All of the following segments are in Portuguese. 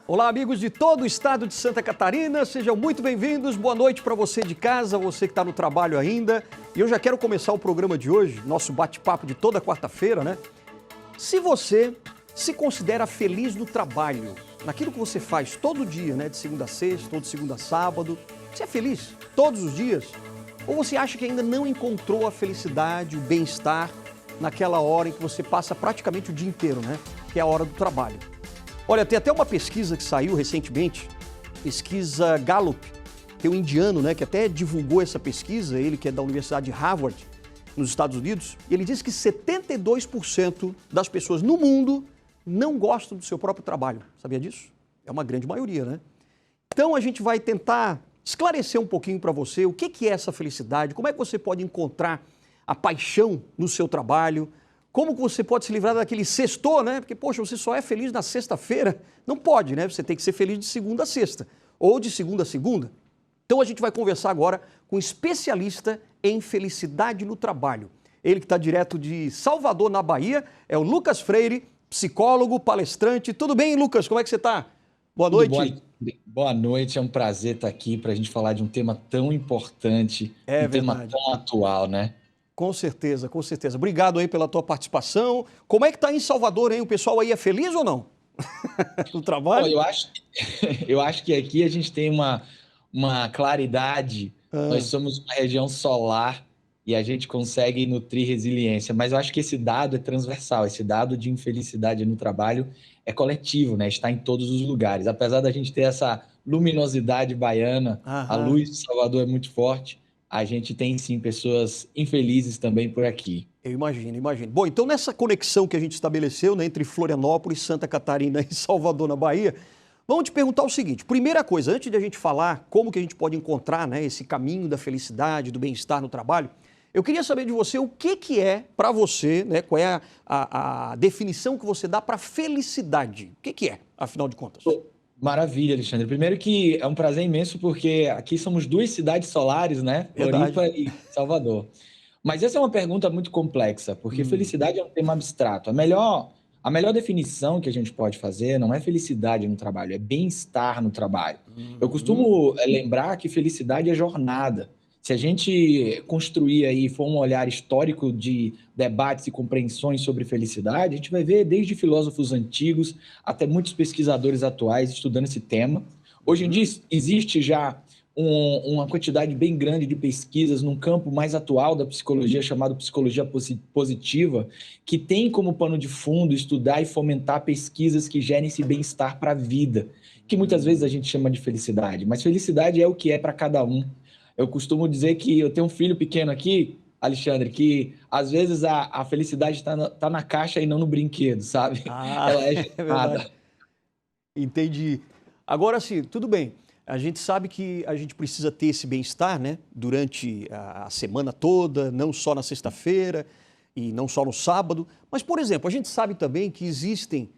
Olá, amigos de todo o estado de Santa Catarina, sejam muito bem-vindos. Boa noite para você de casa, você que está no trabalho ainda. E eu já quero começar o programa de hoje, nosso bate-papo de toda quarta-feira, né? Se você se considera feliz no trabalho, naquilo que você faz todo dia, né? De segunda a sexta, todo segunda a sábado, você é feliz todos os dias? Ou você acha que ainda não encontrou a felicidade, o bem-estar naquela hora em que você passa praticamente o dia inteiro, né? Que é a hora do trabalho. Olha, tem até uma pesquisa que saiu recentemente, pesquisa Gallup, tem um indiano, né, que até divulgou essa pesquisa, ele que é da Universidade de Harvard, nos Estados Unidos, e ele disse que 72% das pessoas no mundo não gostam do seu próprio trabalho. Sabia disso? É uma grande maioria, né? Então a gente vai tentar esclarecer um pouquinho para você o que é essa felicidade, como é que você pode encontrar a paixão no seu trabalho, como que você pode se livrar daquele sextou, né? Porque, poxa, você só é feliz na sexta-feira? Não pode, né? Você tem que ser feliz de segunda a sexta, ou de segunda a segunda. Então a gente vai conversar agora com um especialista em felicidade no trabalho. Ele que está direto de Salvador, na Bahia, é o Lucas Freire, psicólogo, palestrante. Tudo bem, Lucas? Como é que você está? Boa noite. Boa noite, é um prazer estar aqui para a gente falar de um tema tão importante, É um tema verdade. tão atual, né? Com certeza, com certeza. Obrigado aí pela tua participação. Como é que tá em Salvador, hein? O pessoal aí é feliz ou não? No Bom, trabalho? eu acho que aqui a gente tem uma claridade, nós Ah, somos uma região solar e a gente consegue nutrir resiliência, mas eu acho que esse dado é transversal, esse dado de infelicidade no trabalho é coletivo, né? Está em todos os lugares. Apesar da gente ter essa luminosidade baiana, a aham. luz de Salvador é muito forte, a gente tem sim pessoas infelizes também por aqui. Eu imagino, imagino. Bom, então nessa conexão que a gente estabeleceu, né, entre Florianópolis, Santa Catarina e Salvador, na Bahia, vamos te perguntar o seguinte. Primeira coisa, antes de a gente falar como que a gente pode encontrar, né, esse caminho da felicidade, do bem-estar no trabalho, eu queria saber de você o que é para você, né, qual é a definição que você dá para felicidade. O que é, afinal de contas? Maravilha, Alexandre. Primeiro que é um prazer imenso porque aqui somos duas cidades solares, né? Verdade. Floripa e Salvador. Mas essa é uma pergunta muito complexa, porque Hum, felicidade é um tema abstrato. A melhor definição que a gente pode fazer não é felicidade no trabalho, é bem-estar no trabalho. Eu uhum, costumo lembrar que felicidade é jornada. Se a gente construir aí, for um olhar histórico de debates e compreensões sobre felicidade, a gente vai ver desde filósofos antigos até muitos pesquisadores atuais estudando esse tema. Hoje em dia uhum, existe já uma quantidade bem grande de pesquisas num campo mais atual da psicologia, chamado psicologia positiva, que tem como pano de fundo estudar e fomentar pesquisas que gerem esse bem-estar para a vida, que muitas vezes a gente chama de felicidade, mas felicidade é o que é para cada um. Eu costumo dizer que eu tenho um filho pequeno aqui, Alexandre, que às vezes a felicidade está na caixa e não no brinquedo, sabe? Ah, Ela é é verdade. gestada. Entendi. Agora sim, tudo bem. A gente sabe que a gente precisa ter esse bem-estar, né? Durante a semana toda, não só na sexta-feira e não só no sábado. Mas, por exemplo, a gente sabe também que existem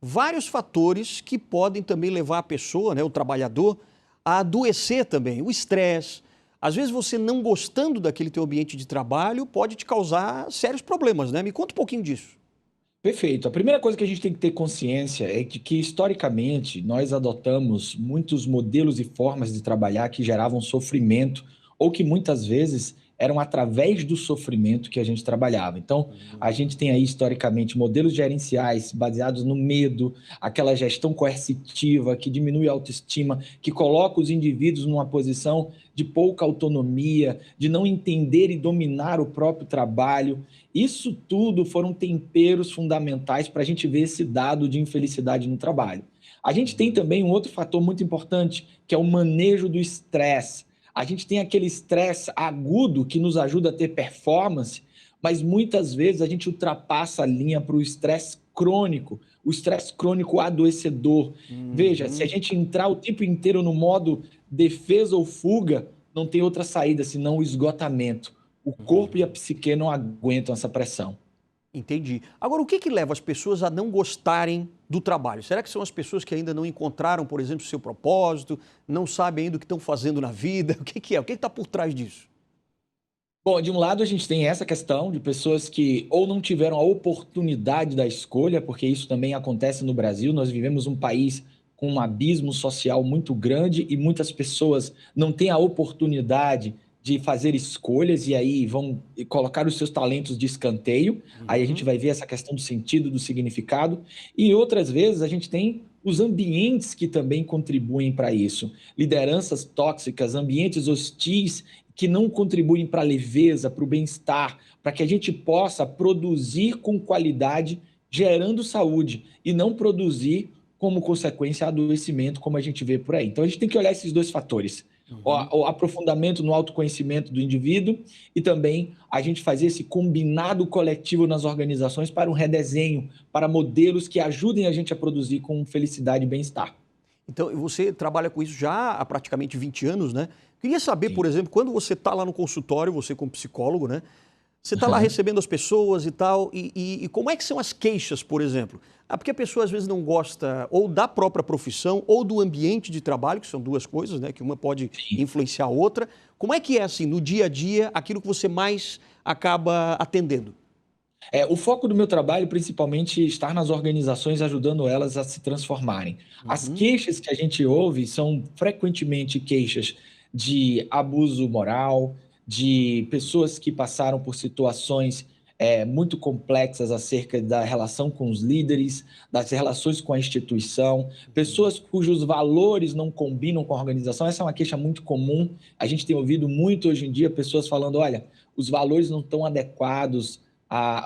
vários fatores que podem também levar a pessoa, né, o trabalhador, a adoecer também. O estresse. Às vezes você não gostando daquele teu ambiente de trabalho pode te causar sérios problemas, né? Me conta um pouquinho disso. Perfeito. A primeira coisa que a gente tem que ter consciência é de que, historicamente, nós adotamos muitos modelos e formas de trabalhar que geravam sofrimento ou que muitas vezes eram através do sofrimento que a gente trabalhava. Então, a Uhum. gente tem aí, historicamente, modelos gerenciais baseados no medo, aquela gestão coercitiva que diminui a autoestima, que coloca os indivíduos numa posição de pouca autonomia, de não entender e dominar o próprio trabalho. Isso tudo foram temperos fundamentais para a gente ver esse dado de infelicidade no trabalho. A gente tem Uhum. também um outro fator muito importante, que é o manejo do estresse. A gente tem aquele estresse agudo que nos ajuda a ter performance, mas muitas vezes a gente ultrapassa a linha para o estresse crônico adoecedor. Veja, se a Uhum. gente entrar o tempo inteiro no modo defesa ou fuga, não tem outra saída senão o esgotamento. O corpo e a Uhum. psique não aguentam essa pressão. Entendi. Agora, o que leva as pessoas a não gostarem do trabalho? Será que são as pessoas que ainda não encontraram, por exemplo, o seu propósito, não sabem ainda o que estão fazendo na vida? O que é? O que está por trás disso? Bom, de um lado a gente tem essa questão de pessoas que ou não tiveram a oportunidade da escolha, porque isso também acontece no Brasil, nós vivemos um país com um abismo social muito grande e muitas pessoas não têm a oportunidade de fazer escolhas e aí vão colocar os seus talentos de escanteio. Aí a gente Uhum. vai ver essa questão do sentido, do significado. E outras vezes a gente tem os ambientes que também contribuem para isso. Lideranças tóxicas, ambientes hostis que não contribuem para a leveza, para o bem-estar, para que a gente possa produzir com qualidade, gerando saúde, e não produzir como consequência adoecimento, como a gente vê por aí. Então a gente tem que olhar esses dois fatores. Uhum. O aprofundamento no autoconhecimento do indivíduo e também a gente fazer esse combinado coletivo nas organizações para um redesenho, para modelos que ajudem a gente a produzir com felicidade e bem-estar. Então, você trabalha com isso já há praticamente 20 anos, né? Queria saber, Sim. por exemplo, quando você está lá no consultório, você como psicólogo, né? Você está lá Uhum. recebendo as pessoas e tal, e como é que são as queixas, por exemplo? Ah, porque a pessoa às vezes não gosta ou da própria profissão ou do ambiente de trabalho, que são duas coisas, né? Que uma pode Sim. influenciar a outra. Como é que é, assim, no dia a dia, aquilo que você mais acaba atendendo? O foco do meu trabalho, principalmente, estar nas organizações, ajudando elas a se transformarem. As Uhum. queixas que a gente ouve são frequentemente queixas de abuso moral, de pessoas que passaram por situações muito complexas acerca da relação com os líderes, das relações com a instituição, Uhum. pessoas cujos valores não combinam com a organização. Essa é uma queixa muito comum. A gente tem ouvido muito hoje em dia pessoas falando: olha, os valores não estão adequados,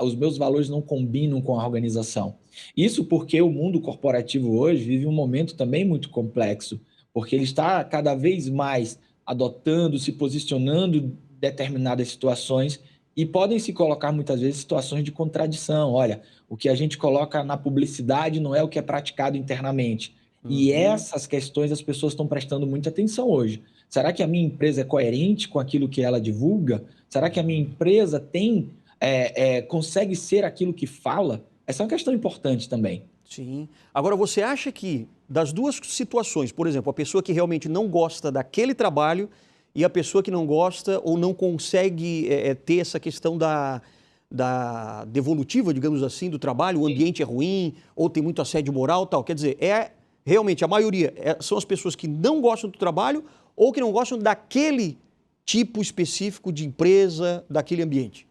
os meus valores não combinam com a organização. Isso porque o mundo corporativo hoje vive um momento também muito complexo, porque ele está cada vez mais adotando, se posicionando em determinadas situações e podem se colocar muitas vezes situações de contradição. Olha, o que a gente coloca na publicidade não é o que é praticado internamente. E Uhum. essas questões as pessoas estão prestando muita atenção hoje. Será que a minha empresa é coerente com aquilo que ela divulga? Será que a minha Uhum. empresa consegue ser aquilo que fala? Essa é uma questão importante também. Sim. Agora, você acha que das duas situações, por exemplo, a pessoa que realmente não gosta daquele trabalho e a pessoa que não gosta ou não consegue ter essa questão da devolutiva, digamos assim, do trabalho, o ambiente é ruim ou tem muito assédio moral, tal. Quer dizer, realmente a maioria são as pessoas que não gostam do trabalho ou que não gostam daquele tipo específico de empresa, daquele ambiente?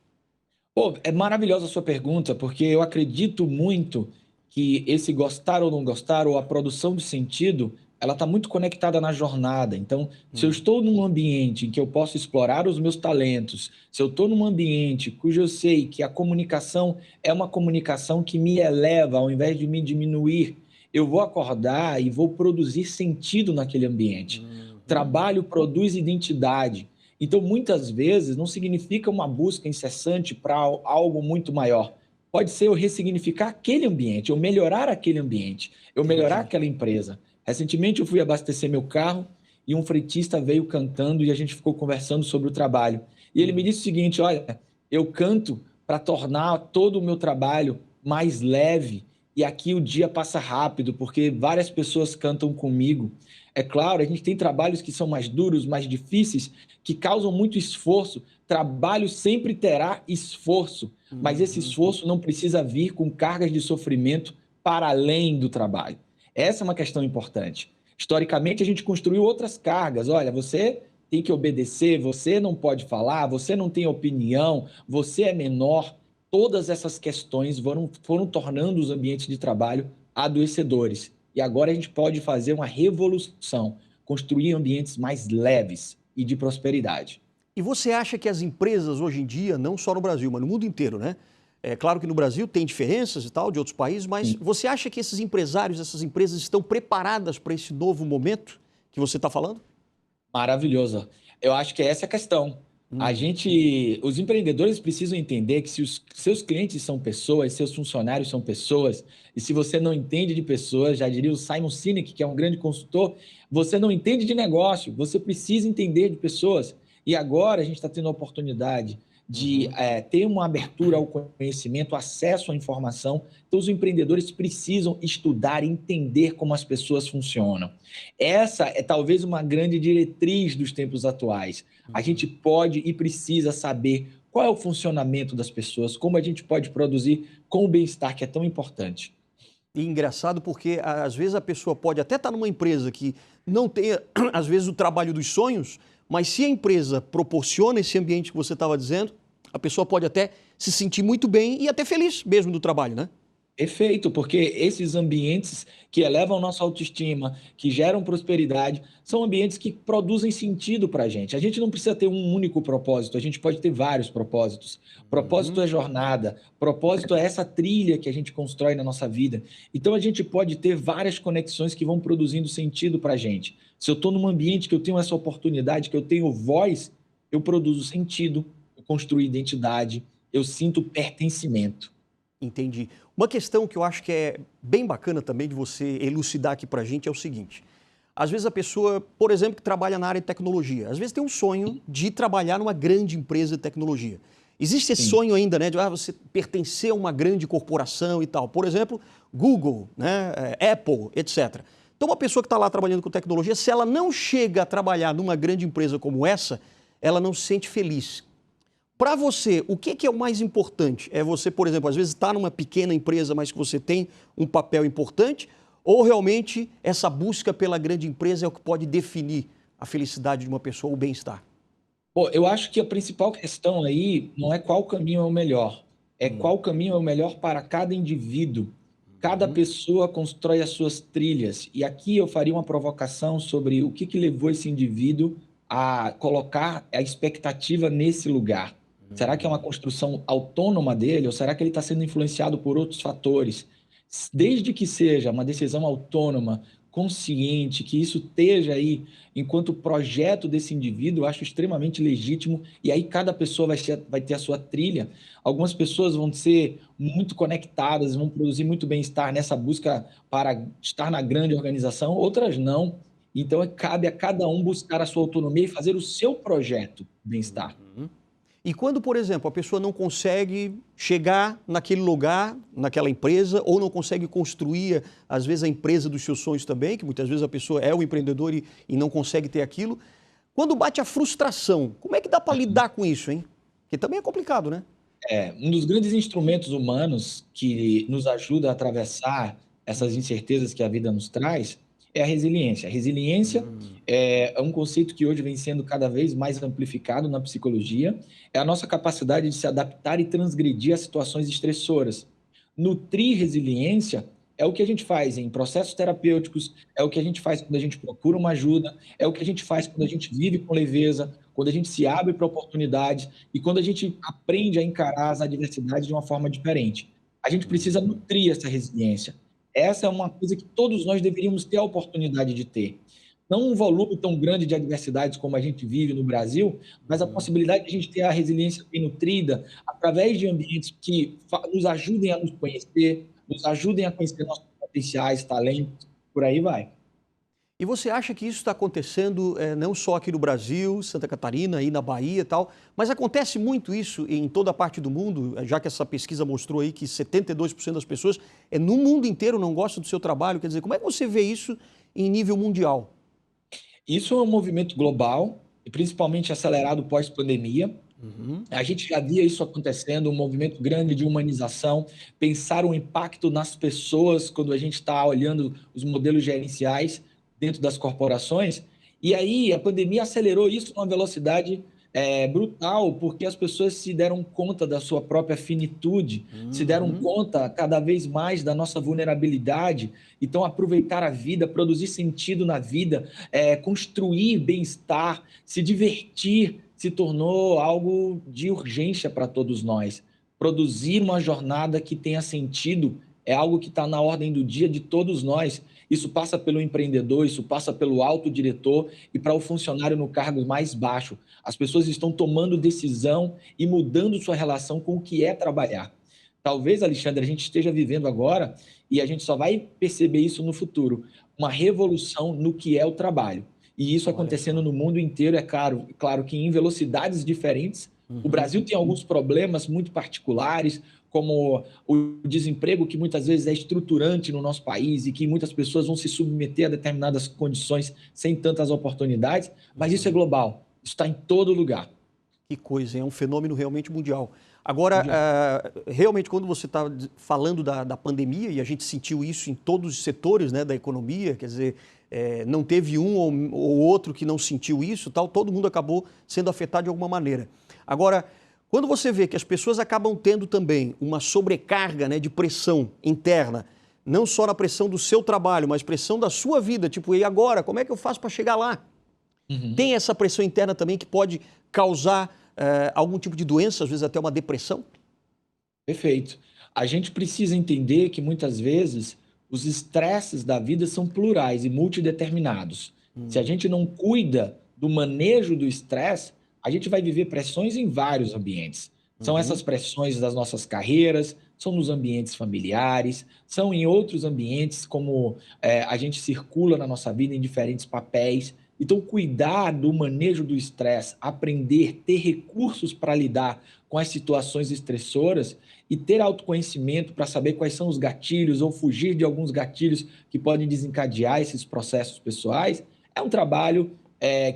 Pô, é maravilhosa a sua pergunta, porque eu acredito muito que esse gostar ou não gostar, ou a produção de sentido, ela está muito conectada na jornada. Então, se eu Hum. estou num ambiente em que eu posso explorar os meus talentos, se eu estou num ambiente cujo eu sei que a comunicação é uma comunicação que me eleva, ao invés de me diminuir, eu vou acordar e vou produzir sentido naquele ambiente. Uhum. Trabalho produz identidade. Então, muitas vezes, não significa uma busca incessante para algo muito maior. Pode ser eu ressignificar aquele ambiente, eu melhorar aquele ambiente, eu melhorar Entendi. aquela empresa. Recentemente, eu fui abastecer meu carro e um fretista veio cantando e a gente ficou conversando sobre o trabalho. E ele me Hum. disse o seguinte: olha, eu canto para tornar todo o meu trabalho mais leve e aqui o dia passa rápido, porque várias pessoas cantam comigo. É claro, a gente tem trabalhos que são mais duros, mais difíceis, que causam muito esforço. Trabalho sempre terá esforço, mas esse Uhum. esforço não precisa vir com cargas de sofrimento para além do trabalho. Essa é uma questão importante. Historicamente, a gente construiu outras cargas. Olha, você tem que obedecer, você não pode falar, você não tem opinião, você é menor. Todas essas questões foram tornando os ambientes de trabalho adoecedores. E agora a gente pode fazer uma revolução, construir ambientes mais leves e de prosperidade. E você acha que as empresas hoje em dia, não só no Brasil, mas no mundo inteiro, né? É claro que no Brasil tem diferenças e tal de outros países, mas Sim. você acha que esses empresários, essas empresas estão preparadas para esse novo momento que você está falando? Maravilhoso. Eu acho que essa é a questão. Hum. Os empreendedores precisam entender que se os seus clientes são pessoas, seus funcionários são pessoas, e se você não entende de pessoas, já diria o Simon Sinek, que é um grande consultor, você não entende de negócio, você precisa entender de pessoas. E agora a gente está tendo a oportunidade de Uhum. ter uma abertura ao conhecimento, acesso à informação. Então, os empreendedores precisam estudar e entender como as pessoas funcionam. Essa é talvez uma grande diretriz dos tempos atuais. A gente Uhum. pode e precisa saber qual é o funcionamento das pessoas, como a gente pode produzir com o bem-estar que é tão importante. E engraçado porque, às vezes, a pessoa pode até estar numa empresa que não tenha, às vezes, o trabalho dos sonhos, mas se a empresa proporciona esse ambiente que você estava dizendo, a pessoa pode até se sentir muito bem e até feliz mesmo do trabalho, né? Perfeito, porque esses ambientes que elevam nossa autoestima, que geram prosperidade, são ambientes que produzem sentido para a gente. A gente não precisa ter um único propósito, a gente pode ter vários propósitos. Propósito Uhum. é jornada, propósito é essa trilha que a gente constrói na nossa vida. Então a gente pode ter várias conexões que vão produzindo sentido para a gente. Se eu estou num ambiente que eu tenho essa oportunidade, que eu tenho voz, eu produzo sentido, eu construo identidade, eu sinto pertencimento. Entendi. Uma questão que eu acho que é bem bacana também de você elucidar aqui pra gente é o seguinte. Às vezes a pessoa, por exemplo, que trabalha na área de tecnologia, às vezes tem um sonho de trabalhar numa grande empresa de tecnologia. Existe esse Sim. sonho ainda, né, de você pertencer a uma grande corporação e tal. Por exemplo, Google, né, Apple, etc. Então uma pessoa que está lá trabalhando com tecnologia, se ela não chega a trabalhar numa grande empresa como essa, ela não se sente feliz. Para você, o que é o mais importante? É você, por exemplo, às vezes estar numa pequena empresa, mas que você tem um papel importante? Ou realmente essa busca pela grande empresa é o que pode definir a felicidade de uma pessoa, o bem-estar? Pô, eu acho que a principal questão aí não é qual caminho é o melhor, é Hum. qual caminho é o melhor para cada indivíduo. Cada Uhum. pessoa constrói as suas trilhas. E aqui eu faria uma provocação sobre o que levou esse indivíduo a colocar a expectativa nesse lugar. Será que é uma Hum. construção autônoma dele ou será que ele está sendo influenciado por outros fatores? Desde que seja uma decisão autônoma, consciente, que isso esteja aí enquanto projeto desse indivíduo, eu acho extremamente legítimo, e aí cada pessoa vai ter a sua trilha. Algumas pessoas vão ser muito conectadas, vão produzir muito bem-estar nessa busca para estar na grande organização, outras não. Então, cabe a cada um buscar a sua autonomia e fazer o seu projeto de bem-estar. Uhum. E quando, por exemplo, a pessoa não consegue chegar naquele lugar, naquela empresa, ou não consegue construir, às vezes, a empresa dos seus sonhos também, que muitas vezes a pessoa é o empreendedor e não consegue ter aquilo. Quando bate a frustração, como é que dá para lidar com isso, hein? Porque também é complicado, né? É, um dos grandes instrumentos humanos que nos ajuda a atravessar essas incertezas que a vida nos traz é a resiliência. A resiliência Hum. é um conceito que hoje vem sendo cada vez mais amplificado na psicologia. É a nossa capacidade de se adaptar e transgredir a situações estressoras. Nutrir resiliência é o que a gente faz em processos terapêuticos, é o que a gente faz quando a gente procura uma ajuda, é o que a gente faz quando a gente vive com leveza, quando a gente se abre para oportunidades e quando a gente aprende a encarar as adversidades de uma forma diferente. A gente precisa Uhum. nutrir essa resiliência. Essa é uma coisa que todos nós deveríamos ter a oportunidade de ter. Não um volume tão grande de adversidades como a gente vive no Brasil, mas a Uhum. possibilidade de a gente ter a resiliência bem nutrida através de ambientes que nos ajudem a nos conhecer, nos ajudem a conhecer nossos potenciais, talentos, por aí vai. E você acha que isso está acontecendo não só aqui no Brasil, Santa Catarina, aí na Bahia e tal, mas acontece muito isso em toda a parte do mundo, já que essa pesquisa mostrou aí que 72% das pessoas no mundo inteiro não gostam do seu trabalho. Quer dizer, como é que você vê isso em nível mundial? Isso é um movimento global, e principalmente acelerado pós-pandemia. Uhum. A gente já via isso acontecendo, um movimento grande de humanização, pensar o impacto nas pessoas quando a gente está olhando os modelos gerenciais dentro das corporações. E aí a pandemia acelerou isso numa velocidade brutal, porque as pessoas se deram conta da sua própria finitude, se deram Uhum. conta cada vez mais da nossa vulnerabilidade. Então, aproveitar a vida, produzir sentido na vida, construir bem-estar, se divertir, se tornou algo de urgência para todos nós. Produzir uma jornada que tenha sentido é algo que está na ordem do dia de todos nós. Isso passa pelo empreendedor, isso passa pelo autodiretor e para o funcionário no cargo mais baixo. As pessoas estão tomando decisão e mudando sua relação com o que é trabalhar. Talvez, Alexandre, a gente esteja vivendo agora, e a gente só vai perceber isso no futuro, uma revolução no que é o trabalho. E isso Olha acontecendo só. no mundo inteiro, é claro que em velocidades diferentes. O Uhum. Brasil tem alguns problemas muito particulares, como o desemprego, que muitas vezes é estruturante no nosso país e que muitas pessoas vão se submeter a determinadas condições sem tantas oportunidades, mas isso é Uhum. global, isso está em todo lugar. Que coisa, é um fenômeno realmente mundial. Agora, Mundial. realmente, quando você está falando da pandemia, e a gente sentiu isso em todos os setores, né, da economia, quer dizer, não teve um ou outro que não sentiu isso, tal, todo mundo acabou sendo afetado de alguma maneira. Agora, quando você vê que as pessoas acabam tendo também uma sobrecarga, né, de pressão interna, não só na pressão do seu trabalho, mas pressão da sua vida, tipo, e agora, como é que eu faço para chegar lá? Uhum. Tem essa pressão interna também que pode causar algum tipo de doença, às vezes até uma depressão? Perfeito. A gente precisa entender que muitas vezes os estresses da vida são plurais e multideterminados. Se a gente não cuida do manejo do estresse, a gente vai viver pressões em vários ambientes. São essas pressões das nossas carreiras, são nos ambientes familiares, são em outros ambientes, como a gente circula na nossa vida em diferentes papéis. Então, cuidar do manejo do estresse, aprender, ter recursos para lidar com as situações estressoras e ter autoconhecimento para saber quais são os gatilhos ou fugir de alguns gatilhos que podem desencadear esses processos pessoais, é um trabalho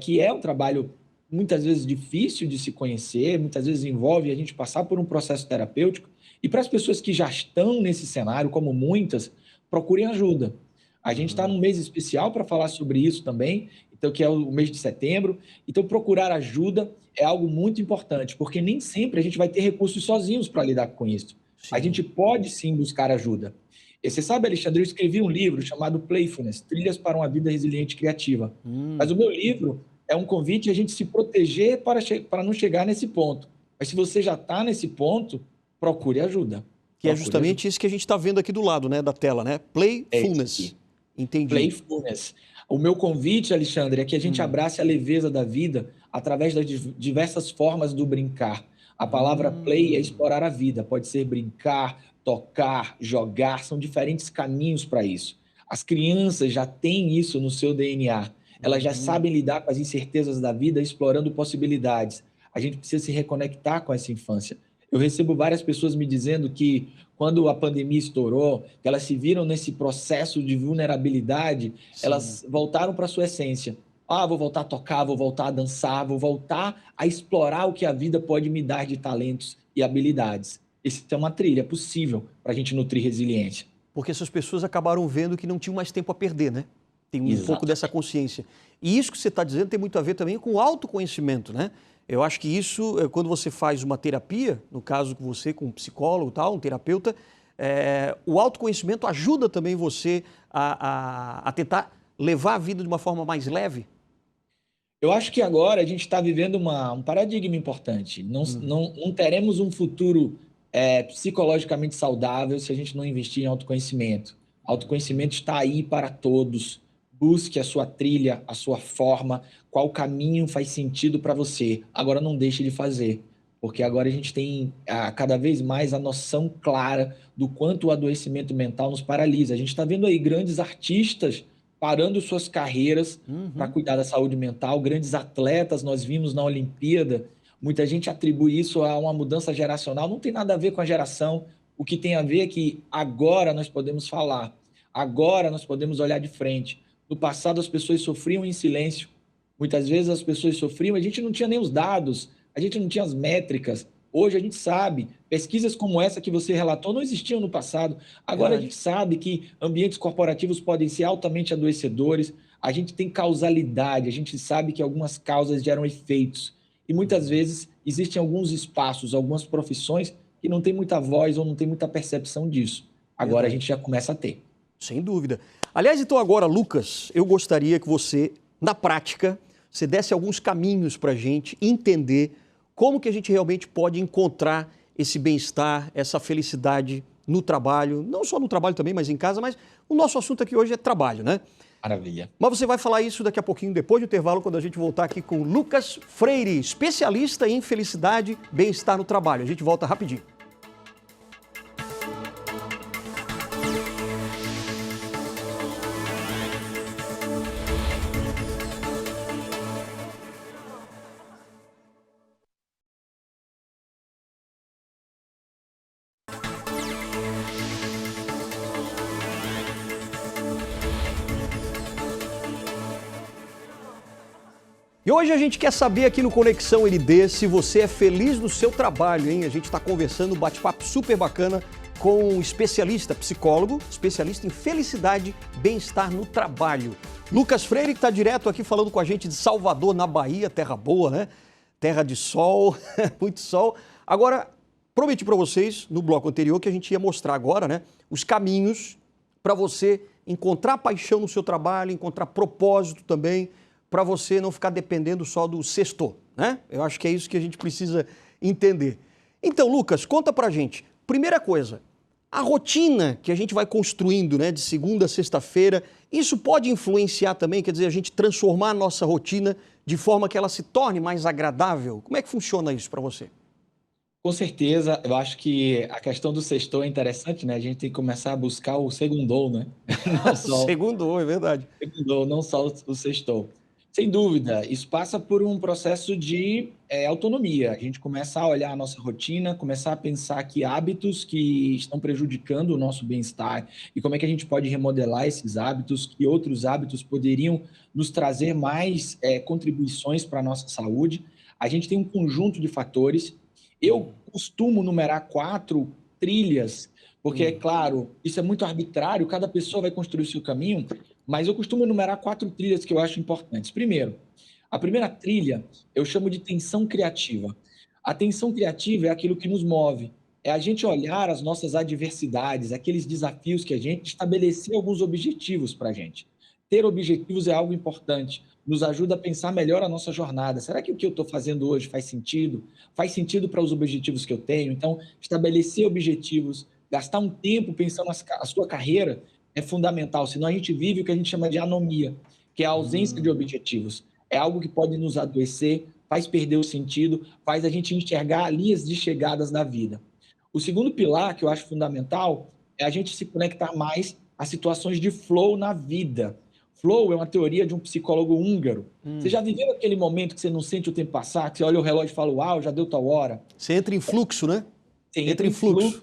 que é um trabalho muitas vezes difícil de se conhecer, muitas vezes envolve a gente passar por um processo terapêutico. E para as pessoas que já estão nesse cenário, como muitas, procurem ajuda. A gente está num mês especial para falar sobre isso também, então que é o mês de setembro. Então, procurar ajuda é algo muito importante, porque nem sempre a gente vai ter recursos sozinhos para lidar com isso. A Sim. gente pode sim buscar ajuda. E você sabe, Alexandre, eu escrevi um livro chamado Playfulness, Trilhas para uma Vida Resiliente e Criativa. Mas o meu livro é um convite a gente se proteger para não chegar nesse ponto. Mas se você já está nesse ponto, procure ajuda. Que é justamente isso que a gente está vendo aqui do lado, né, da tela, né? Playfulness. Entendi. Playfulness. O meu convite, Alexandre, é que a gente abrace a leveza da vida através das diversas formas do brincar. A palavra play é explorar a vida. Pode ser brincar, tocar, jogar. São diferentes caminhos para isso. As crianças já têm isso no seu DNA. Elas já sabem lidar com as incertezas da vida, explorando possibilidades. A gente precisa se reconectar com essa infância. Eu recebo várias pessoas me dizendo que quando a pandemia estourou, que elas se viram nesse processo de vulnerabilidade, elas voltaram para a sua essência. Vou voltar a tocar, vou voltar a dançar, vou voltar a explorar o que a vida pode me dar de talentos e habilidades. Essa é uma trilha possível para a gente nutrir resiliência. Porque essas pessoas acabaram vendo que não tinham mais tempo a perder, né? Tem um pouco dessa consciência. E isso que você está dizendo tem muito a ver também com o autoconhecimento, né? Eu acho que isso, quando você faz uma terapia, no caso com você, com um psicólogo, tal, um terapeuta, o autoconhecimento ajuda também você a tentar levar a vida de uma forma mais leve? Eu acho que agora a gente está vivendo um paradigma importante. Não teremos um futuro psicologicamente saudável se a gente não investir em autoconhecimento. Autoconhecimento está aí para todos. Busque a sua trilha, a sua forma, qual caminho faz sentido para você. Agora não deixe de fazer, porque agora a gente tem cada vez mais a noção clara do quanto o adoecimento mental nos paralisa. A gente está vendo aí grandes artistas parando suas carreiras para cuidar da saúde mental, grandes atletas, nós vimos na Olimpíada, muita gente atribui isso a uma mudança geracional, não tem nada a ver com a geração, o que tem a ver é que agora nós podemos falar, agora nós podemos olhar de frente. No passado, as pessoas sofriam em silêncio. Muitas vezes as pessoas sofriam, a gente não tinha nem os dados, a gente não tinha as métricas. Hoje a gente sabe, pesquisas como essa que você relatou não existiam no passado. Agora a gente sabe que ambientes corporativos podem ser altamente adoecedores. A gente tem causalidade, a gente sabe que algumas causas geram efeitos. E muitas vezes existem alguns espaços, algumas profissões que não tem muita voz ou não tem muita percepção disso. Agora a gente já começa a ter. Sem dúvida. Aliás, então agora, Lucas, eu gostaria que você, na prática, você desse alguns caminhos para a gente entender como que a gente realmente pode encontrar esse bem-estar, essa felicidade no trabalho, não só no trabalho também, mas em casa, mas o nosso assunto aqui hoje é trabalho, né? Maravilha. Mas você vai falar isso daqui a pouquinho, depois do intervalo, quando a gente voltar aqui com Lucas Freire, especialista em felicidade, bem-estar no trabalho. A gente volta rapidinho. E hoje a gente quer saber aqui no Conexão ND se você é feliz no seu trabalho, hein? A gente está conversando, um bate-papo super bacana com um especialista, psicólogo, especialista em felicidade, bem-estar no trabalho. Lucas Freire, que está direto aqui falando com a gente de Salvador, na Bahia, terra boa, né? Terra de sol, muito sol. Agora, prometi para vocês, no bloco anterior, que a gente ia mostrar agora, né? Os caminhos para você encontrar paixão no seu trabalho, encontrar propósito também, para você não ficar dependendo só do sexto, né? Eu acho que é isso que a gente precisa entender. Então, Lucas, conta pra gente. Primeira coisa, a rotina que a gente vai construindo, né, de segunda a sexta-feira, isso pode influenciar também, quer dizer, a gente transformar a nossa rotina de forma que ela se torne mais agradável? Como é que funciona isso para você? Com certeza, eu acho que a questão do sextou é interessante, né? A gente tem que começar a buscar o segundou, né? Não só Segundo, é verdade. o segundou, não só o sextou. Sem dúvida, isso passa por um processo de autonomia. A gente começa a olhar a nossa rotina, começar a pensar que hábitos que estão prejudicando o nosso bem-estar e como é que a gente pode remodelar esses hábitos, que outros hábitos poderiam nos trazer mais contribuições para a nossa saúde. A gente tem um conjunto de fatores. Eu costumo numerar 4 trilhas, porque, é claro, isso é muito arbitrário, cada pessoa vai construir o seu caminho, mas eu costumo enumerar 4 trilhas que eu acho importantes. Primeiro, a primeira trilha eu chamo de tensão criativa. A tensão criativa é aquilo que nos move, é a gente olhar as nossas adversidades, aqueles desafios que a gente estabelecer alguns objetivos para a gente. Ter objetivos é algo importante, nos ajuda a pensar melhor a nossa jornada. Será que o que eu estou fazendo hoje faz sentido? Faz sentido para os objetivos que eu tenho? Então, estabelecer objetivos, gastar um tempo pensando a sua carreira é fundamental, senão a gente vive o que a gente chama de anomia, que é a ausência de objetivos. É algo que pode nos adoecer, faz perder o sentido, faz a gente enxergar linhas de chegadas da vida. O segundo pilar que eu acho fundamental é a gente se conectar mais a situações de flow na vida. Flow é uma teoria de um psicólogo húngaro. Você já viveu aquele momento que você não sente o tempo passar, que você olha o relógio e fala, uau, já deu tal hora? Você entra em fluxo, né? Você Entra em fluxo.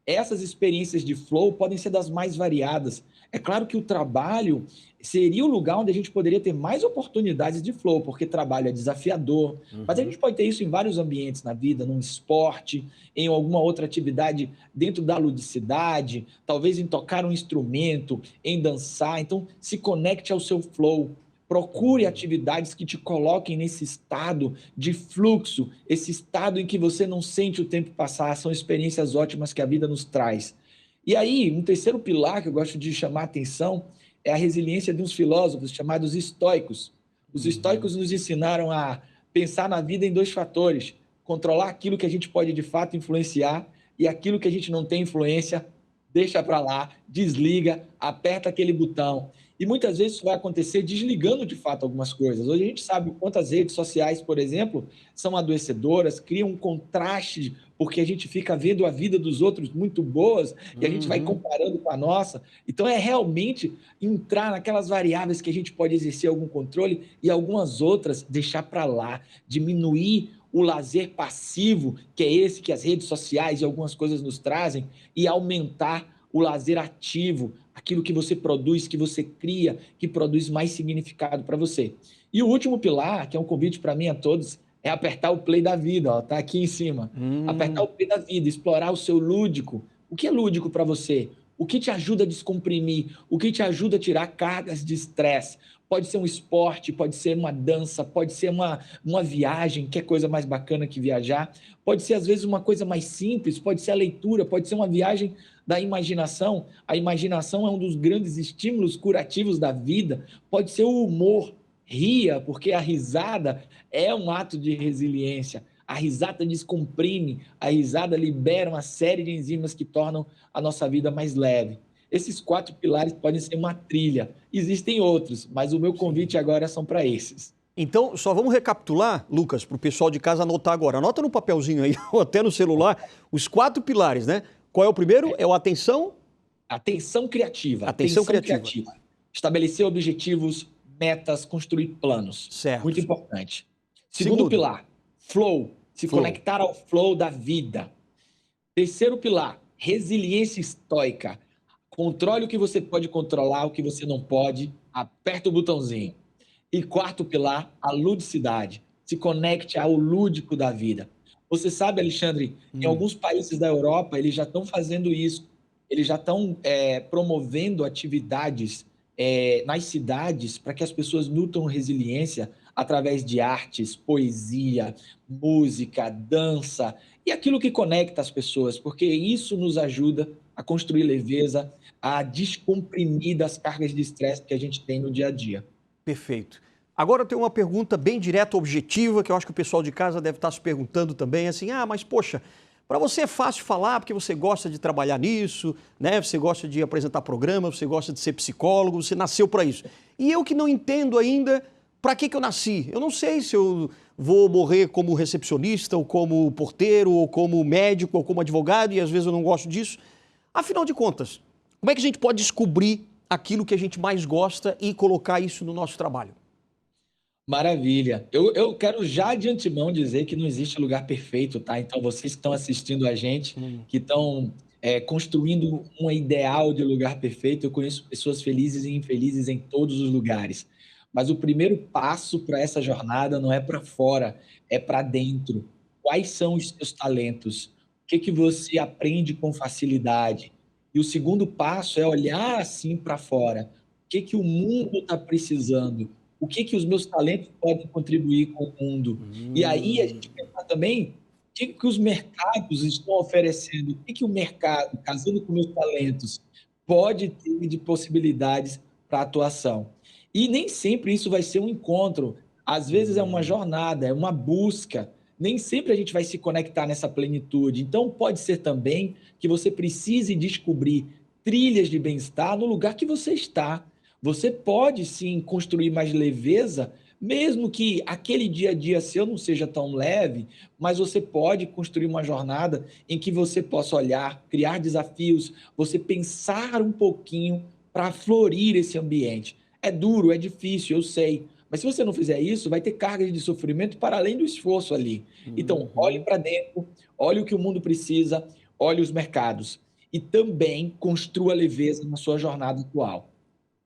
Essas experiências de flow podem ser das mais variadas. É claro que o trabalho seria o lugar onde a gente poderia ter mais oportunidades de flow, porque trabalho é desafiador, mas a gente pode ter isso em vários ambientes na vida, num esporte, em alguma outra atividade dentro da ludicidade, talvez em tocar um instrumento, em dançar. Então, se conecte ao seu flow. Procure atividades que te coloquem nesse estado de fluxo, esse estado em que você não sente o tempo passar. São experiências ótimas que a vida nos traz. E aí, um terceiro pilar que eu gosto de chamar a atenção é a resiliência de uns filósofos chamados estoicos. Os estoicos nos ensinaram a pensar na vida em 2 fatores: controlar aquilo que a gente pode de fato influenciar e aquilo que a gente não tem influência, deixa para lá, desliga, aperta aquele botão. E muitas vezes isso vai acontecer desligando de fato algumas coisas. Hoje a gente sabe o quanto as redes sociais, por exemplo, são adoecedoras, criam um contraste, porque a gente fica vendo a vida dos outros muito boas e a gente vai comparando com a nossa. Então é realmente entrar naquelas variáveis que a gente pode exercer algum controle e algumas outras deixar para lá, diminuir o lazer passivo, que é esse que as redes sociais e algumas coisas nos trazem, e aumentar o lazer ativo, aquilo que você produz, que você cria, que produz mais significado para você. E o último pilar, que é um convite para mim a todos, é apertar o play da vida, ó, tá aqui em cima. Apertar o play da vida, explorar o seu lúdico. O que é lúdico para você? O que te ajuda a descomprimir? O que te ajuda a tirar cargas de estresse? Pode ser um esporte, pode ser uma dança, pode ser uma viagem, que é coisa mais bacana que viajar. Pode ser, às vezes, uma coisa mais simples, pode ser a leitura, pode ser uma viagem da imaginação. A imaginação é um dos grandes estímulos curativos da vida. Pode ser o humor. Ria, porque a risada é um ato de resiliência. A risada descomprime, a risada libera uma série de enzimas que tornam a nossa vida mais leve. Esses 4 pilares podem ser uma trilha. Existem outros, mas o meu convite agora são para esses. Então, só vamos recapitular, Lucas, para o pessoal de casa anotar agora. Anota no papelzinho aí, ou até no celular, os 4 pilares, né? Qual é o primeiro? É o atenção? Atenção criativa. Atenção criativa. Estabelecer objetivos, metas, construir planos. Certo. Muito importante. Segundo pilar, flow. Se conectar ao flow da vida. Terceiro pilar, resiliência estoica. Controle o que você pode controlar, o que você não pode, aperta o botãozinho. E quarto pilar, a ludicidade. Se conecte ao lúdico da vida. Você sabe, Alexandre, em alguns países da Europa, eles já estão fazendo isso. Eles já estão promovendo atividades nas cidades para que as pessoas nutram resiliência através de artes, poesia, música, dança e aquilo que conecta as pessoas, porque isso nos ajuda a construir leveza, a descomprimir das cargas de estresse que a gente tem no dia a dia. Perfeito. Agora eu tenho uma pergunta bem direta, objetiva, que eu acho que o pessoal de casa deve estar se perguntando também, assim, mas poxa, para você é fácil falar porque você gosta de trabalhar nisso, né? Você gosta de apresentar programa, você gosta de ser psicólogo, você nasceu para isso. E eu que não entendo ainda para que eu nasci. Eu não sei se eu vou morrer como recepcionista, ou como porteiro, ou como médico, ou como advogado, e às vezes eu não gosto disso. Afinal de contas, como é que a gente pode descobrir aquilo que a gente mais gosta e colocar isso no nosso trabalho? Maravilha. Eu quero já de antemão dizer que não existe lugar perfeito, tá? Então, vocês que estão assistindo a gente, que estão construindo um ideal de lugar perfeito, eu conheço pessoas felizes e infelizes em todos os lugares. Mas o primeiro passo para essa jornada não é para fora, é para dentro. Quais são os seus talentos? O que que você aprende com facilidade? E o segundo passo é olhar assim para fora. O que que o mundo está precisando? O que que os meus talentos podem contribuir com o mundo? E aí a gente pensar também o que que os mercados estão oferecendo, o que que o mercado, casando com meus talentos, pode ter de possibilidades para atuação. E nem sempre isso vai ser um encontro, às vezes é uma jornada, é uma busca, nem sempre a gente vai se conectar nessa plenitude. Então pode ser também que você precise descobrir trilhas de bem-estar no lugar que você está. Você pode sim construir mais leveza, mesmo que aquele dia a dia seu não seja tão leve, mas você pode construir uma jornada em que você possa olhar, criar desafios, você pensar um pouquinho para florir esse ambiente. É duro, é difícil, eu sei, mas se você não fizer isso, vai ter cargas de sofrimento para além do esforço ali. Então, olhe para dentro, olhe o que o mundo precisa, olhe os mercados e também construa leveza na sua jornada atual.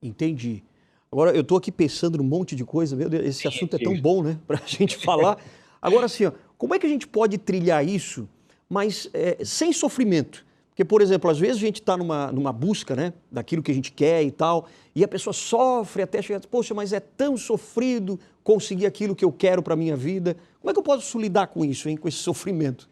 Entendi. Agora, eu estou aqui pensando num monte de coisa, meu Deus, esse assunto é tão Entendi. bom, né, para a gente falar. Agora, assim, ó, como é que a gente pode trilhar isso, mas sem sofrimento? Porque, por exemplo, às vezes a gente está numa busca, né, daquilo que a gente quer e tal, e a pessoa sofre até chegar, poxa, mas é tão sofrido conseguir aquilo que eu quero para a minha vida. Como é que eu posso lidar com isso, hein, com esse sofrimento?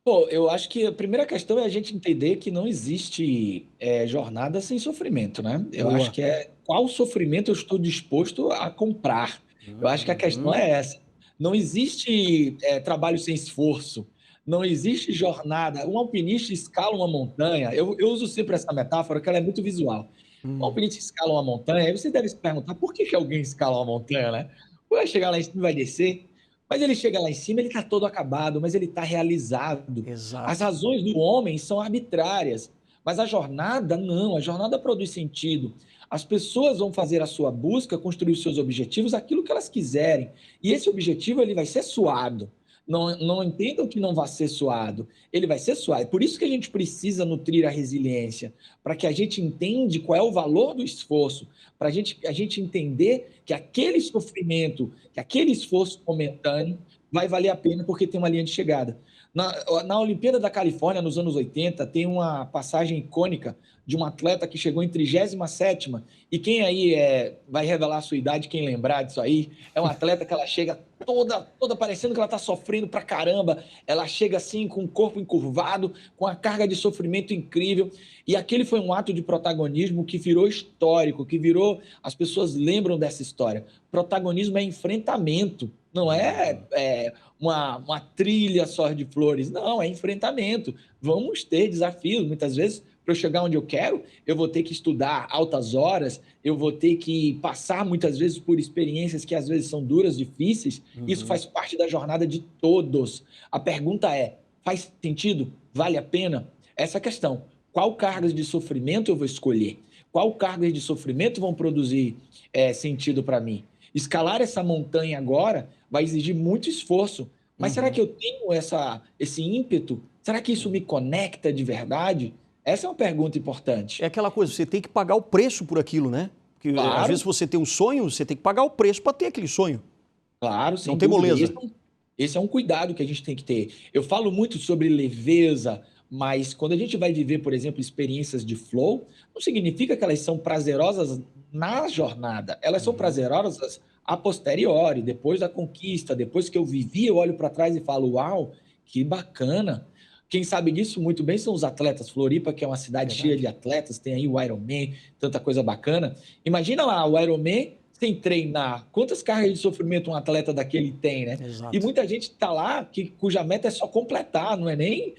Pô, eu acho que a primeira questão é a gente entender que não existe jornada sem sofrimento, né? Eu acho Boa. que é qual sofrimento eu estou disposto a comprar. Eu acho que a questão é essa. Não existe trabalho sem esforço, não existe jornada. Um alpinista escala uma montanha, eu uso sempre essa metáfora, que ela é muito visual. Um alpinista escala uma montanha, aí você deve se perguntar por que que alguém escala uma montanha, né? Vai chegar lá em cima e vai descer. Mas ele chega lá em cima, ele está todo acabado, mas ele está realizado. As Exato. razões do homem são arbitrárias, mas a jornada não, a jornada produz sentido. As pessoas vão fazer a sua busca, construir os seus objetivos, aquilo que elas quiserem. E esse objetivo ele vai ser suado. Não entendam que não vai ser suado. Ele vai ser suado. Por isso que a gente precisa nutrir a resiliência, para que a gente entenda qual é o valor do esforço, para a gente entender que aquele sofrimento, que aquele esforço momentâneo vai valer a pena porque tem uma linha de chegada. Na Olimpíada da Califórnia, nos anos 80, tem uma passagem icônica de uma atleta que chegou em 37ª, e quem aí vai revelar a sua idade, quem lembrar disso aí, é uma atleta que ela chega toda parecendo que ela está sofrendo pra caramba, ela chega assim com o corpo encurvado, com a carga de sofrimento incrível, e aquele foi um ato de protagonismo que virou histórico, as pessoas lembram dessa história. Protagonismo é enfrentamento, não é uma trilha só de flores, não, é enfrentamento. Vamos ter desafios, muitas vezes, para eu chegar onde eu quero, eu vou ter que estudar altas horas, eu vou ter que passar muitas vezes por experiências que às vezes são duras, difíceis. Isso faz parte da jornada de todos. A pergunta é, faz sentido? Vale a pena? Essa é a questão. Qual cargas de sofrimento eu vou escolher? Qual cargas de sofrimento vão produzir sentido para mim? Escalar essa montanha agora vai exigir muito esforço. Mas será que eu tenho esse ímpeto? Será que isso me conecta de verdade? Essa é uma pergunta importante. É aquela coisa, você tem que pagar o preço por aquilo, né? Porque às Claro, vezes você tem um sonho, você tem que pagar o preço para ter aquele sonho. claro, Não sem tem dúvida. moleza. Esse é um cuidado que a gente tem que ter. Eu falo muito sobre leveza, mas quando a gente vai viver, por exemplo, experiências de flow, não significa que elas são prazerosas na jornada. Elas são Uhum. prazerosas a posteriori, depois da conquista, depois que eu vivi, eu olho para trás e falo, uau, que bacana. Quem sabe disso muito bem são os atletas. Floripa, que é uma cidade cheia de Verdade. atletas, tem aí o Ironman, tanta coisa bacana. Imagina lá o Ironman sem treinar. Quantas cargas de sofrimento um atleta daquele tem, né? E Exato. muita gente está lá cuja meta é só completar, não é nem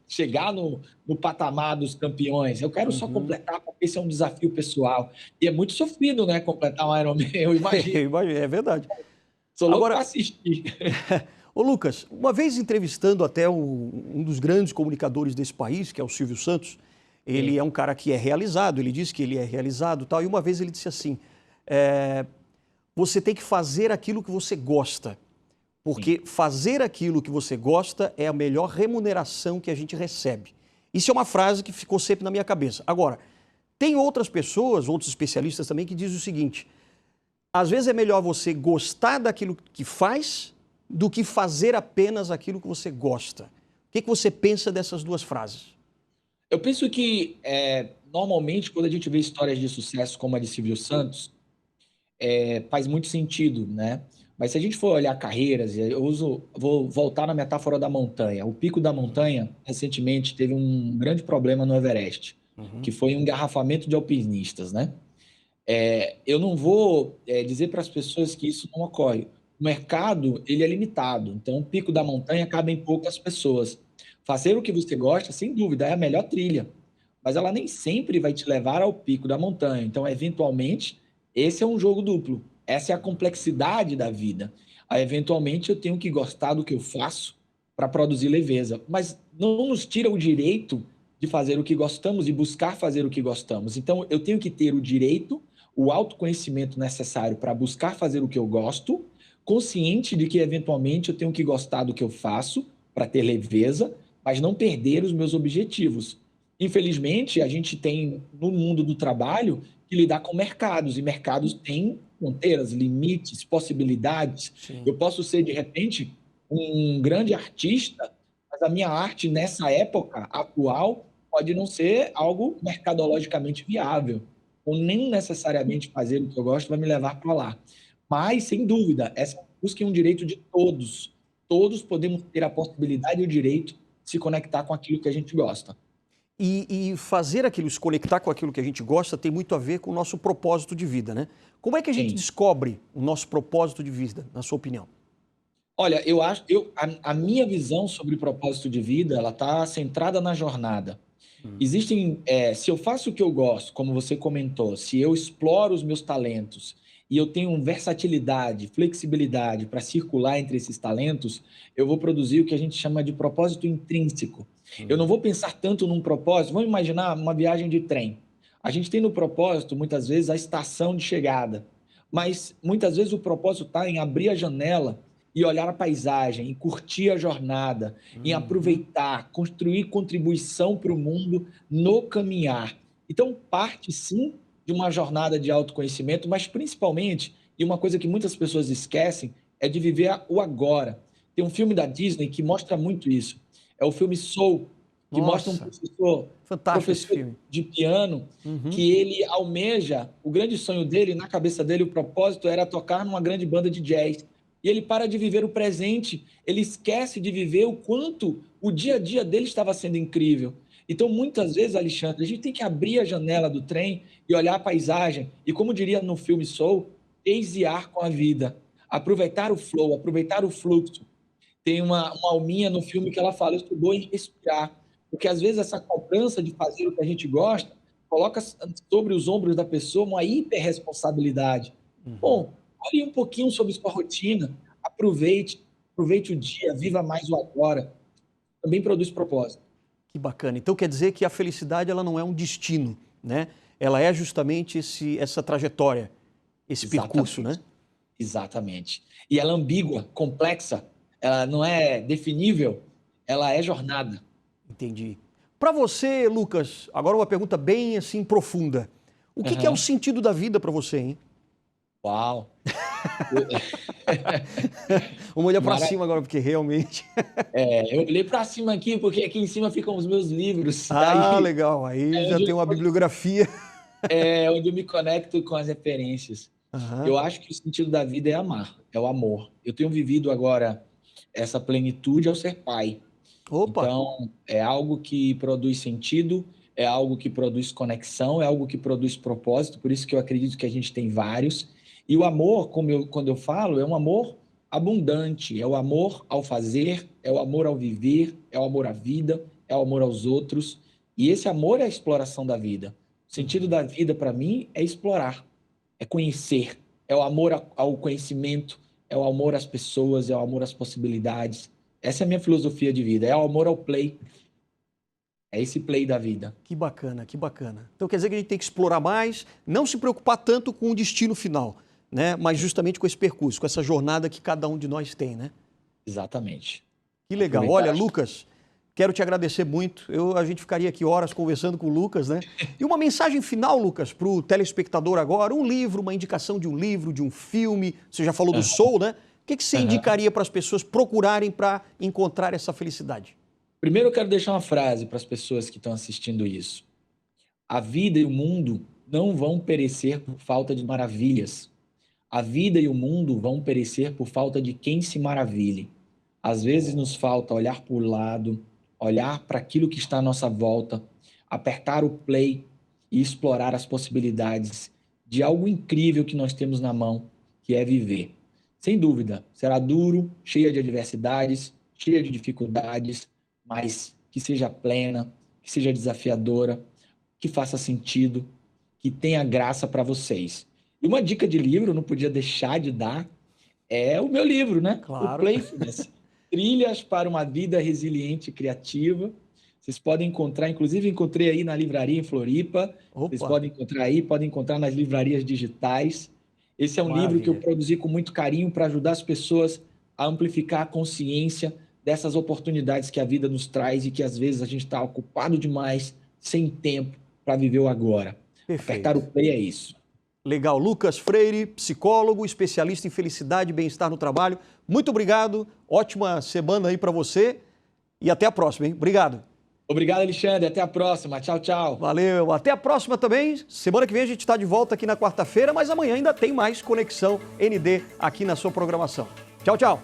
chegar no patamar dos campeões. Eu quero só Uhum. completar porque esse é um desafio pessoal. E é muito sofrido, né? Completar um Ironman, eu imagino. Eu imagino, é verdade. Sou louco para Agora, assistir. ô Lucas, uma vez entrevistando até um dos grandes comunicadores desse país, que é o Silvio Santos, ele Sim, é um cara que é realizado, ele diz que ele é realizado e tal, e uma vez ele disse assim, é, você tem que fazer aquilo que você gosta, sim. porque fazer aquilo que você gosta é a melhor remuneração que a gente recebe. Isso é uma frase que ficou sempre na minha cabeça. Agora, tem outras pessoas, outros especialistas também, que dizem o seguinte, às vezes é melhor você gostar daquilo que faz do que fazer apenas aquilo que você gosta. O que você pensa dessas duas frases? Eu penso que, normalmente, quando a gente vê histórias de sucesso como a de Silvio Santos, faz muito sentido, né? Mas se a gente for olhar carreiras, vou voltar na metáfora da montanha. O pico da montanha, recentemente, teve um grande problema no Everest, que Uhum. foi um engarrafamento de alpinistas, né? Eu não vou dizer para as pessoas que isso não ocorre. O mercado, ele é limitado, então o pico da montanha cabe em poucas pessoas. Fazer o que você gosta, sem dúvida, é a melhor trilha, mas ela nem sempre vai te levar ao pico da montanha. Então, eventualmente, esse é um jogo duplo. Essa é a complexidade da vida. Eventualmente, eu tenho que gostar do que eu faço para produzir leveza, mas não nos tira o direito de fazer o que gostamos e buscar fazer o que gostamos. Então, eu tenho que ter o direito, o autoconhecimento necessário para buscar fazer o que eu gosto, consciente de que, eventualmente, eu tenho que gostar do que eu faço para ter leveza, mas não perder os meus objetivos. Infelizmente, a gente tem no mundo do trabalho que lidar com mercados, e mercados têm fronteiras, limites, possibilidades. Sim. Eu posso ser, de repente, um grande artista, mas a minha arte, nessa época atual, pode não ser algo mercadologicamente viável, ou nem necessariamente fazer o que eu gosto vai me levar para lá. Mas, sem dúvida, essa busca é um direito de todos. Todos podemos ter a possibilidade e o direito de se conectar com aquilo que a gente gosta. E fazer aquilo, se conectar com aquilo que a gente gosta, tem muito a ver com o nosso propósito de vida, né? Como é que a gente Sim. descobre o nosso propósito de vida, na sua opinião? Olha, eu acho, a minha visão sobre propósito de vida, ela está centrada na jornada. Hum. Existem, se eu faço o que eu gosto, como você comentou, se eu exploro os meus talentos e eu tenho versatilidade, flexibilidade para circular entre esses talentos, eu vou produzir o que a gente chama de propósito intrínseco. Eu não Hum. vou pensar tanto num propósito. Vamos imaginar uma viagem de trem. A gente tem no propósito, muitas vezes, a estação de chegada, mas muitas vezes o propósito está em abrir a janela e olhar a paisagem, em curtir a jornada, em Uhum. aproveitar, construir contribuição para o mundo no caminhar. Então, parte sim de uma jornada de autoconhecimento, mas principalmente, e uma coisa que muitas pessoas esquecem, é de viver o agora. Tem um filme da Disney que mostra muito isso. É o filme Soul, que mostra um Nossa, fantástico esse professor filme. de piano, Uhum. que ele almeja, o grande sonho dele, na cabeça dele, o propósito era tocar numa grande banda de jazz. E ele para de viver o presente, ele esquece de viver o quanto o dia a dia dele estava sendo incrível. Então, muitas vezes, Alexandre, a gente tem que abrir a janela do trem e olhar a paisagem, e como diria no filme Soul, easear com a vida, aproveitar o flow, aproveitar o fluxo. Tem uma alminha no filme que ela fala, eu estou boa em respirar, porque às vezes essa cobrança de fazer o que a gente gosta coloca sobre os ombros da pessoa uma hiperresponsabilidade. Uhum. Bom, olhe um pouquinho sobre sua rotina, aproveite o dia, viva mais o agora, também produz propósito. Que bacana. Então quer dizer que a felicidade ela não é um destino, né? Ela é justamente essa trajetória, esse percurso, né? Exatamente, exatamente. E ela é ambígua, complexa, ela não é definível, ela é jornada. Entendi. Para você, Lucas, agora uma pergunta bem assim profunda. O que é o sentido da vida para você, hein? Uau! Vamos olhar para cima agora, porque realmente... Eu olhei para cima aqui, porque aqui em cima ficam os meus livros. Ah, legal. Aí já tem uma bibliografia. Onde eu me conecto com as referências. Eu acho que o sentido da vida é amar, é o amor. Eu tenho vivido agora essa plenitude ao ser pai. Opa. Então, é algo que produz sentido, é algo que produz conexão, é algo que produz propósito, por isso que eu acredito que a gente tem vários. E o amor, quando eu falo, é um amor abundante, é o amor ao fazer, é o amor ao viver, é o amor à vida, é o amor aos outros. E esse amor é a exploração da vida. O sentido da vida, para mim, é explorar, é conhecer, é o amor ao conhecimento, é o amor às pessoas, é o amor às possibilidades. Essa é a minha filosofia de vida, é o amor ao play. É esse play da vida. Que bacana, que bacana. Então quer dizer que a gente tem que explorar mais, não se preocupar tanto com o destino final, né? Mas justamente com esse percurso, com essa jornada que cada um de nós tem, né? Exatamente. Que legal. Olha, Lucas, quero te agradecer muito. A gente ficaria aqui horas conversando com o Lucas, né? E uma mensagem final, Lucas, para o telespectador agora, um livro, uma indicação de um livro, de um filme, você já falou do Soul, né? O que você indicaria para as pessoas procurarem para encontrar essa felicidade? Primeiro eu quero deixar uma frase para as pessoas que estão assistindo isso. A vida e o mundo não vão perecer por falta de maravilhas. A vida e o mundo vão perecer por falta de quem se maravilhe. Às vezes nos falta olhar para o lado, olhar para aquilo que está à nossa volta, apertar o play e explorar as possibilidades de algo incrível que nós temos na mão, que é viver. Sem dúvida, será duro, cheia de adversidades, cheia de dificuldades, mas que seja plena, que seja desafiadora, que faça sentido, que tenha graça para vocês. E uma dica de livro, não podia deixar de dar, é o meu livro, né? Claro. O Playfulness, Trilhas para uma Vida Resiliente e Criativa. Vocês podem encontrar, inclusive encontrei aí na livraria em Floripa. Opa. Vocês podem encontrar aí, podem encontrar nas livrarias digitais. Esse é um livro que eu produzi com muito carinho para ajudar as pessoas a amplificar a consciência dessas oportunidades que a vida nos traz e que às vezes a gente está ocupado demais, sem tempo para viver o agora. Perfeito. Apertar o play é isso. Legal. Lucas Freire, psicólogo, especialista em felicidade e bem-estar no trabalho. Muito obrigado. Ótima semana aí para você e até a próxima, hein? Obrigado. Obrigado, Alexandre. Até a próxima. Tchau, tchau. Valeu. Até a próxima também. Semana que vem a gente está de volta aqui na quarta-feira, mas amanhã ainda tem mais Conexão ND aqui na sua programação. Tchau, tchau.